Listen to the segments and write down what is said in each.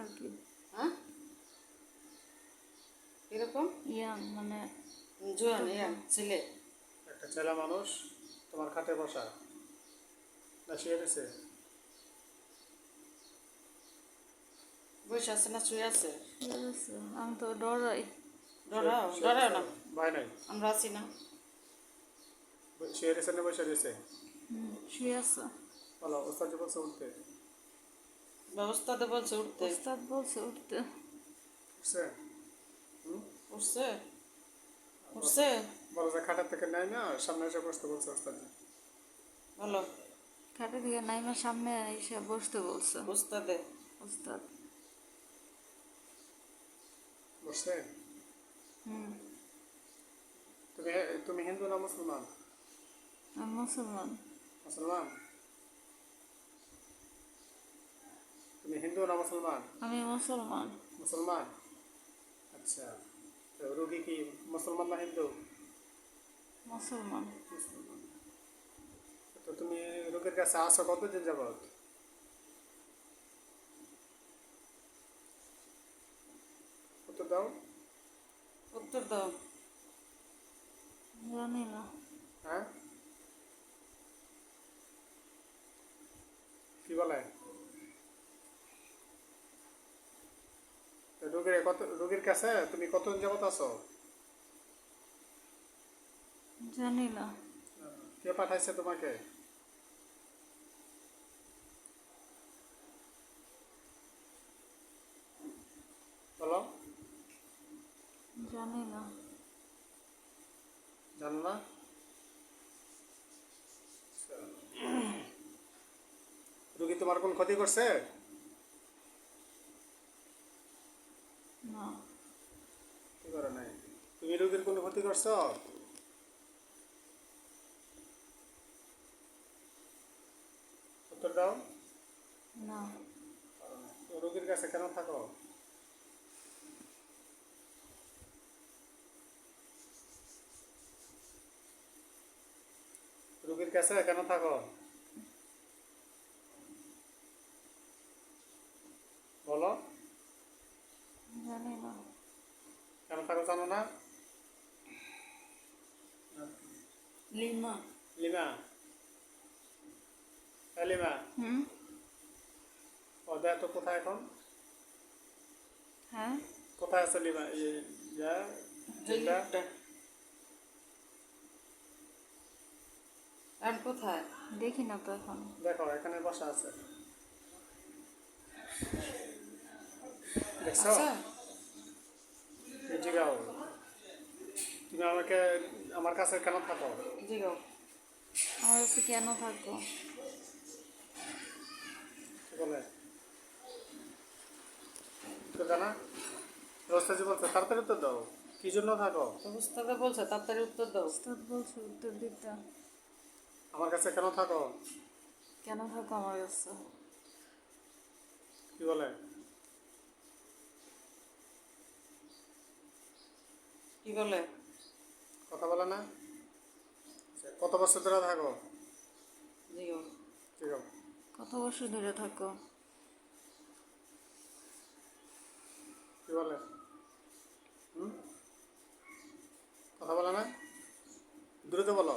আর কি। হ্যাঁ এরকম ইয়াং মানে জোয়ান ছেলে। একটা ছেলে মানুষ তোমার খাটে বসা না শুয়ে রয়েছে? বসে আছে না শুয়ে আছে? ঠিক আছে, আমি তো ডরাই। ডরাও ডরাও না, ভয় নাই? আমরা আছি না। শুয়ে রয়েছে না বসে রয়েছে? শুয়ে আছে। বলো, ওস্তাদ যে বলছে উঠতে। ব্যবস্থা তো বলছে উঠতে। ওস্তাদ বলছে উঠতে। উঠছে? উঠছে উঠছে। বলো যে খাটের থেকে নেয় না সামনে এসে বসতে বলছে ওস্তাদ। বলো খাটে থেকে নাইমার সামনে এসে বসতে বলছে উস্তাদে। ওস্তাদ। বসছে? হুম। তুমি তুমি হিন্দু না মুসলমান? আমি মুসলমান। মুসলমান? তুমি হিন্দু না মুসলমান? আমি মুসলমান। মুসলমান? আচ্ছা, তো রোগী কি মুসলমান না হিন্দু? মুসলমান। মুসলমান। তো তুমি রোগীর কাছে আসো কতদিন যাবত? উত্তর দাও। উত্তর দাও। জানি না। হ্যাঁ, কি বলে? রোগীর কাছে তুমি কতদিন যাবত আছো? জানি না। কে পাঠাইছে তোমাকে? বলো। জানি না। জানো না? রোগী তোমার কোন ক্ষতি করছে? না। কি করে নাই? তুমি রোগীর কোনো ক্ষতি করছো? উত্তর দাও। না। তো রোগীর কাছে কেন থাকো? রোগীর কাছে কেন থাকো? বলো। জানি না। কেন থাকো জানো না? লিমা। লিমা। লিমা, হুম। ও দেখ তো কোথায় এখন? হ্যাঁ। কোথায় আছে লিমা? যেটা আর কোথায়? দেখি না তো এখন। দেখো এখানে বসা আছে, দেখছো? আচ্ছা জিগাও, তুমি আমাকে আমার কাছে কেন থাকো? জিগাও। আমার কাছে কেন থাকবো? কি বলে? তো জানা রস্তাজি বলছে তাড়াতাড়ি উত্তর দাও, কি জন্য থাকো? তো উস্তাদে বলছে তাড়াতাড়ি উত্তর দাও। ওস্তাদ বলছে উত্তর দিতে। আমার কাছে কেন থাকো? কেন থাকো আমার কাছে? কি বলে? কি বলে? কথা বলে না? কত বছর ধরে থাকো? জিগাও। ঠিক আছে। কত বছর ধরে থাকো? কি বলে? কথা বলে না? দ্রুত বলো,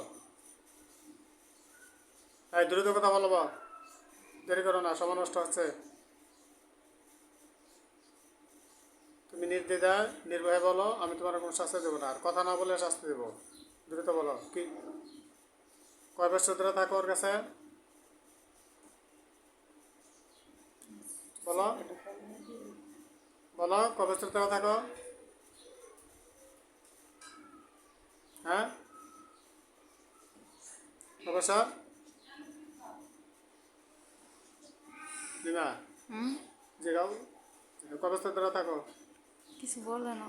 এই দ্রুত কথা বলো, দেরি করো না, সময় নষ্ট হচ্ছে। তুমি নির্দ্বিধায় নির্ভয়ে বলো, আমি তোমার কোনো শাস্তি দেবো না, আর কথা না বলে শাস্তি দেবো। দ্রুত বলো, কি কয় বছর ধরে থাকো ওর কাছে? বলো বলো, কয় বছর ধরে থাকো? হ্যাঁ, কয় বছর? লিমা, হুম। জিগাও, কয় বছর ধরে থাকো? কিছু বলে না।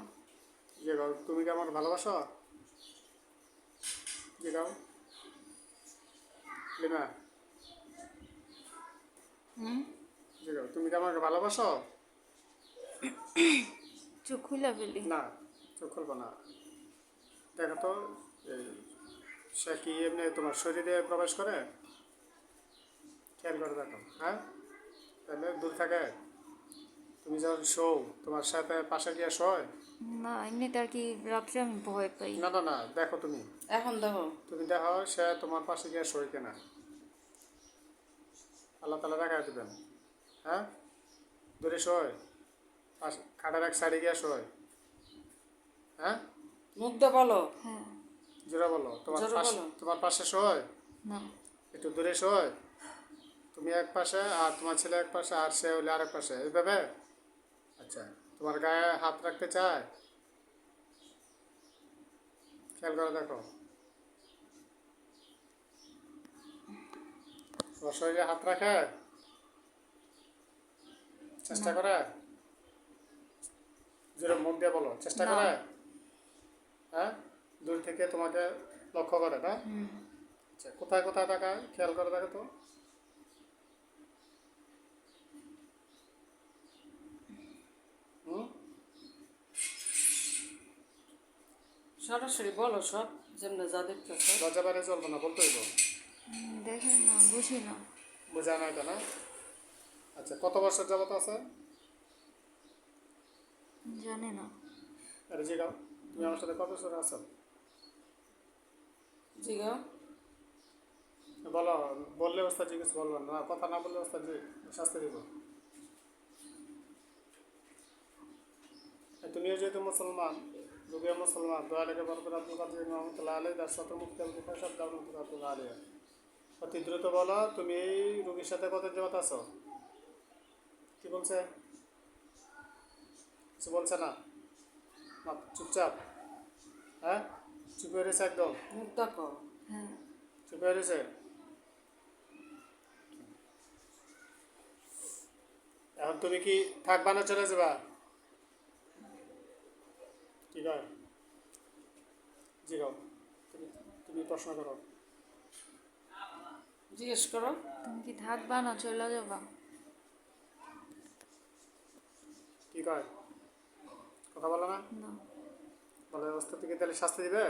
জিগাও, তুমি কি আমার ভালোবাসো? জিগাও লিমা, হুম। জিগাও, তুমি কি আমাকে ভালোবাসো? চোখ খুলে ফেলি। না, চোখ খুলবো না। দেখো তো, এই সে কি এমনি তোমার শরীরে প্রবেশ করে? খেয়াল করে দেখো। হ্যাঁ, তাহলে দূর থাকে। তুমি যখন শো তোমার সাথে পাশে গিয়ে শোয়? না, এমনিতে আর কি রাত্রে আমি ভয় পাই। না না না, দেখো তুমি, এখন দেখো। তুমি দেখো সে তোমার পাশে গিয়ে শোয় কিনা। আল্লাহ তালা দেখা দেবেন। হ্যাঁ, দূরে শোয়, খাটের এক সাইডে গিয়ে শোয়? হ্যাঁ, মুগ্ধা বলো। হ্যাঁ। জোরে বলো, তোমার জোরে পাশে, বলো। তোমার পাশে শোয়? না। একটু দূরে শোয়? তুমি এক পাশে আর তোমার ছেলে এক পাশে আর সে হলে আরেক পাশে, এইভাবে? আচ্ছা, তোমার গায়ে হাত রাখতে চায়? খেয়াল করে দেখো, তোমার শরীরে হাত রাখে? চেষ্টা না। করে? জোরে মুখ দিয়ে বলো, চেষ্টা না। করে? হ্যাঁ, দূর থেকে তোমাকে লক্ষ্য করে না? হুম। আচ্ছা, কোথায় কোথায় তাকায় খেয়াল করে দেখো তো। হুম, সরাসরি বলো সব, যেমনি যা দেখতেছ। লজ্জা বাইরে চলবো না, বলতে হইব। দেখে না, বুঝি না। বোঝা নাই তো না? আচ্ছা, কত বছর যাবত আছে? জানি না। আরে জিগাও, তুমি আমার সাথে কত বছর আছো? জিগাও। বলো, বললে ওস্তাদ জিজ্ঞেস বলবেন না, কথা না বললে ওস্তাদ শাস্তি দিব। তুমিও যেহেতু মুসলমান, রুবিয়া মুসলমান, দোয়া লেগে বরকত আব্দুল কাদের রহমতুল্লাহ আলী, তার সাথে মুক্তি আব্দুল ফাইসাব রহমতুল্লাহ আলী। অতি দ্রুত বলো, তুমি এই রুগীর সাথে কত জগৎ আছো? কি বলছে? কিছু বলছে না? না, চুপচাপ? হ্যাঁ, চুপ হয়ে রয়েছে একদম? মুগ্ধা কর। হ্যাঁ। চুপ হয়ে রয়েছে? এখন তুমি কি থাকবা না চলে যাবা? কি কয়? জি গাও, তুমি তুমি প্রশ্ন করো। জিজ্ঞেস করো। তুমি কি থাকবা না চলে যাবা? কি কয়? কথা বলো না? না। বলে ওস্তাদ থেকে তাহলে শাস্তি দিবে?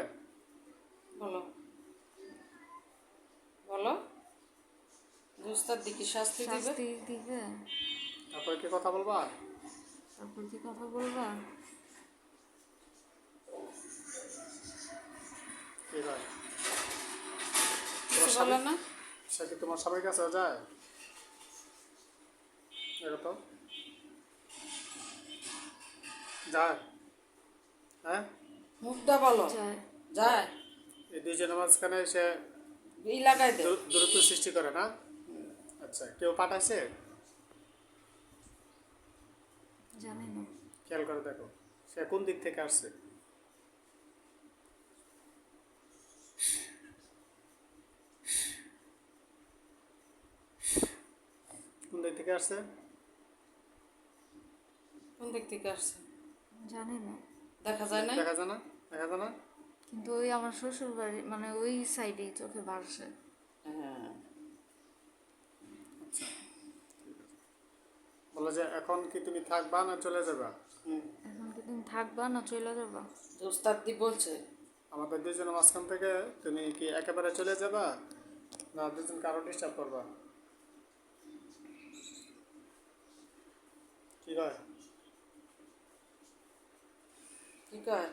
বলো বলো, উস্তাদ দিকে শাস্তি দিবে। শাস্তি দিবে? তারপরে কি কথা বলবা? তারপর কি কথা বলবা? কি কয়? কিছু বলে না। সে কি তোমার সবাই কাছে যায়? দেখো তো, যায়? হ্যাঁ, মুগ্ধা বলো। যায়। যায়। এই দুইজনের মাঝখানে সে ই লাগাই দে। দূরত্ব সৃষ্টি করে না? আচ্ছা, কেউ পাঠাইছে? জানি না। খেয়াল করে দেখো, সে কোন দিক থেকে আসছে? কোন দিক থেকে আসছে? কোন দিক থেকে আসছে জানি না। দেখা যায় না। দেখা যায় না? দেখা যায় না? কিন্তু ওই আমার শ্বশুর বাড়ি, মানে ওই সাইডে চোখে ভাসে। হ্যাঁ। আচ্ছা, বলো যে এখন কি তুমি থাকবা না চলে যাবা? এখন কি তুমি থাকবা না চলে যাবা? উস্তাদ দি বলছে। আমাদের দুজনের মাঝখান থেকে তুমি কি একেবারে চলে যাবা, না দুজন কারো ডিস্টার্ব করবা? কি কয়? কি কয়?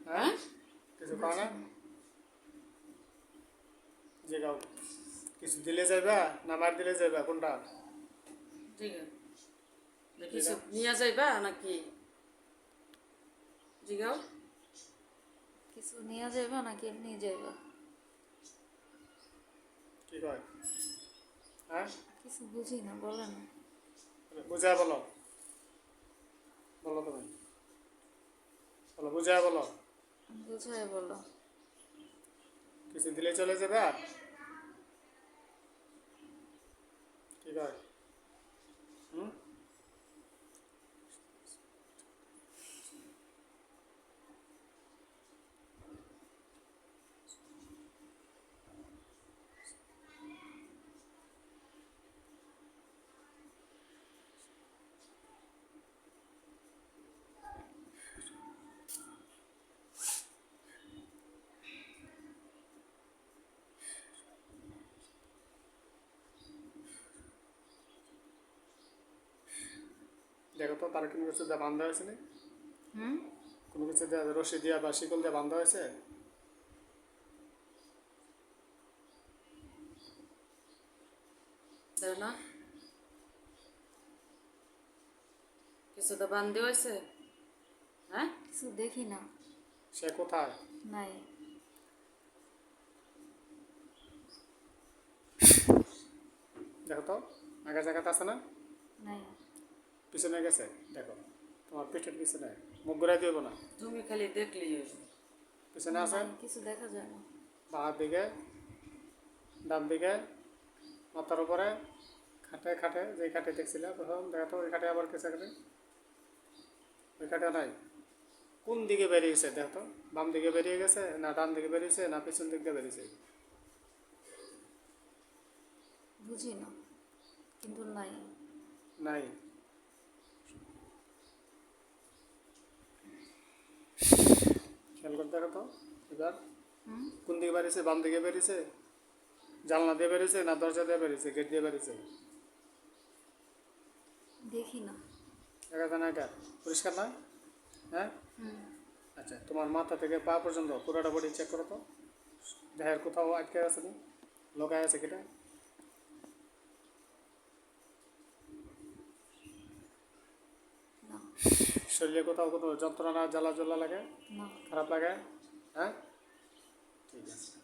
হ্যাঁ, কিছু কয় না? যে গাও, কিছু দিলে যাইবা না মার দিলে যাইবা, কোনটা? ঠিক আছে, কিছু নিয়ে যাইবা নাকি? জিগাও। কিছু নিয়ে যাইবা নাকি এমনি যাইবা? কি কয়? হ্যাঁ, কিছু বুঝি না, বলে না। বুঝায় বলো, বলো তুমি, বলো বুঝায় বলো। বুঝাই বলো। কিছু দিলে চলে যাবা? কি কয়? হুম, দেখো তো তার কোনো কিছু দিয়ে বান্ধা হয়েছে না? হুম কোনো কিছু দিয়ে রশি দিয়া বা শিকল দিয়ে বান্ধা হয়েছে? দেখ না কিছু তো বান্ধি হয়েছে। হ্যাঁ, কিছু দেখি না। সে কোথায়? নাই। দেখো তো আগের জায়গাতে আছে না? নাই। পিছনে গেছে দেখো, তোমার পিঠের পিছনে। মুখ ঘুরাই দিব না, তুমি খালি দেখলেই হইবে। পিছনে আছে। নাই, কিছু দেখা যায় না। বাঁ দিকে, ডান দিকে, মাথার উপরে, খাটে খাটে, যে খাটে দেখছিলে প্রথম, দেখো তো ওই খাটে আবার কিছু আছে? ওই খাটে নাই। কোন দিকে বেরিয়েছে দেখো তো? বাম দিকে বেরিয়ে গেছে না ডান দিকে বেরিয়েছে না পিছন দিক দিয়ে বেরিয়েছে? বুঝি না, কিন্তু নাই। নাই। খেয়াল করে দেখো তো এবার হুম কোন দিকে বেরিয়েছে? বাম দিকে বেরিয়েছে, জানলা দিয়ে বেরিয়েছে না দরজা দিয়ে বেরিয়েছে, গেট দিয়ে বেরিয়েছে? দেখি না। দেখা যায় না এটা? পরিষ্কার না? হ্যাঁ। হুম আচ্ছা, তোমার মাথা থেকে পা পর্যন্ত পুরোটা বডি চেক করো তো, দেহের কোথাও আটকে আছে না, লোকায় আছে কিনা? না। শরীরে কোথাও কোনো যন্ত্রণা জ্বালা জ্বালা লাগে, না। খারাপ লাগে? হ্যাঁ, ঠিক আছে।